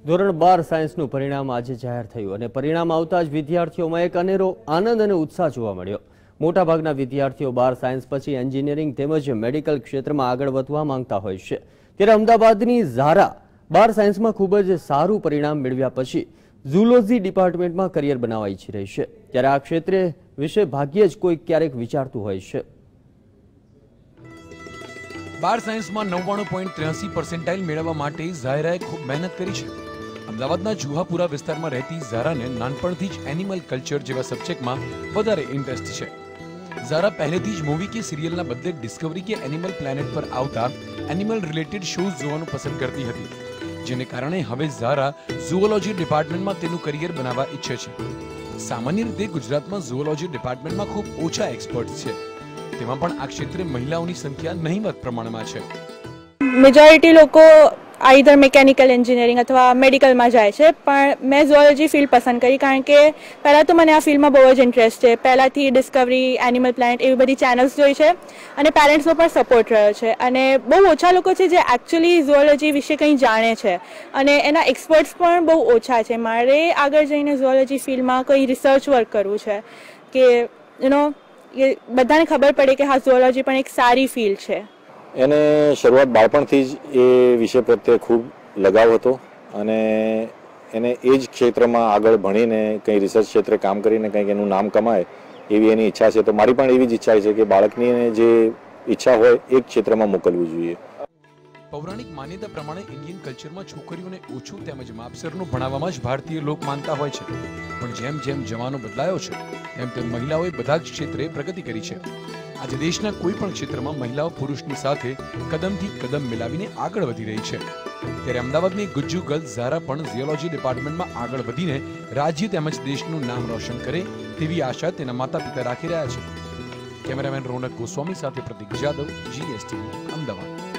ધોરણ 12 સાયન્સનું પરિણામ આજે જાહેર થયું અને પરિણામ આવતા જ વિદ્યાર્થીઓમાં એક અનેરો આનંદ અને ઉત્સાહ જોવા મળ્યો। મોટાભાગના વિદ્યાર્થીઓ 12 સાયન્સ પછી એન્જિનિયરિંગ તેમજ મેડિકલ ક્ષેત્રમાં આગળ વધવા માંગતા હોય છે। ત્યારે અમદાવાદની ઝારા 12 સાયન્સમાં ખૂબ જ સારું પરિણામ મેળવ્યા પછી ઝૂલોજી ડિપાર્ટમેન્ટમાં કરિયર બનાવવા ઈચ્છી રહી છે। ત્યારે આ ક્ષેત્ર વિશે ભાગ્યે જ કોઈ ક્યારેક વિચારતું હોય છે। 12 સાયન્સમાં 99.83% મેળવવા માટે ઝાયરાએ ખૂબ મહેનત કરી છે। અમદાવાદના જુહાપુરા વિસ્તારમાં રહેતી ઝારાને નાનપણથી જ એનિમલ કલ્ચર જેવા સબ્જેક્ટમાં વધારે ઇન્ટરેસ્ટ છે। ઝારા પહેલેથી જ મૂવી કે સિરિયલના બદલે ડિસ્કવરી કે એનિમલ પ્લેનેટ પર આવતા એનિમલ રિલેટેડ શોઝ જોવાનું પસંદ કરતી હતી, જેને કારણે હવે ઝારા ઝૂઓલોજી ડિપાર્ટમેન્ટમાં તેનું કરિયર બનાવવા ઈચ્છે છે। સામાન્ય રીતે ગુજરાતમાં ઝૂઓલોજી ડિપાર્ટમેન્ટમાં ખૂબ ઓછા એક્સપર્ટ્સ છે, તેમાં પણ આ ક્ષેત્રે મહિલાઓની સંખ્યા નહીવત પ્રમાણમાં છે। મેજોરિટી લોકો આઈધર મેકેનિકલ એન્જિનિયરિંગ અથવા મેડિકલમાં જાય છે, પણ મેં ઝૂઓલોજી ફિલ્ડ પસંદ કરી કારણ કે પહેલાં તો મને આ ફિલ્ડમાં બહુ જ ઇન્ટરેસ્ટ છે। પહેલાંથી ડિસ્કવરી, એનિમલ પ્લેનેટ એવી બધી ચેનલ્સ જોઈ છે અને પેરેન્ટ્સનો પણ સપોર્ટ રહ્યો છે અને બહુ ઓછા લોકો છે જે એકચ્યુઅલી ઝૂઓલોજી વિશે કંઈ જાણે છે અને એના એક્સપર્ટ્સ પણ બહુ ઓછા છે। મારે આગળ જઈને ઝૂઓલોજી ફિલ્ડમાં કંઈ રિસર્ચ વર્ક કરવું છે કે એ બધાને ખબર પડે કે હા ઝૂઓલોજી પણ એક સારી ફિલ્ડ છે। એને શરૂઆત બાળપણથી જ એ વિષય પ્રત્યે ખૂબ લગાવ હતો અને એને એ જ ક્ષેત્રમાં આગળ ભણીને કંઈ રિસર્ચ ક્ષેત્રે કામ કરીને કંઈક એનું નામ કમાય એવી એની ઈચ્છા છે। તો મારી પણ એવી જ ઈચ્છા છે કે બાળકની જે ઈચ્છા હોય એ જ ક્ષેત્રમાં મોકલવું જોઈએ। પૌરાણિક માન્યતા પ્રમાણે ઇન્ડિયન કલ્ચરમાં છોકરીઓને ઓછું તેમજ માપસરનું ભણાવવામાં જ ભારતીય લોક માનતા હોય છે, પણ જેમ જેમ જમાનો બદલાયો છે તેમ મહિલાઓએ બધા જ ક્ષેત્રે પ્રગતિ કરી છે। આજે દેશના કોઈ પણ ક્ષેત્રમાં મહિલાઓ પુરુષની સાથે કદમથી કદમ મિલાવીને આગળ વધી રહી છે। ત્યારે અમદાવાદની ગુજ્જુ ગર્લ ઝારા પણ ઝૂઓલોજી ડિપાર્ટમેન્ટમાં આગળ વધીને રાજ્ય તેમજ દેશનું નામ રોશન કરે તેવી આશા તેના માતા પિતા રાખી રહ્યા છે। કેમેરામેન રોનક ગોસ્વામી સાથે પ્રતીક જાદવ, GSTV, અમદાવાદ।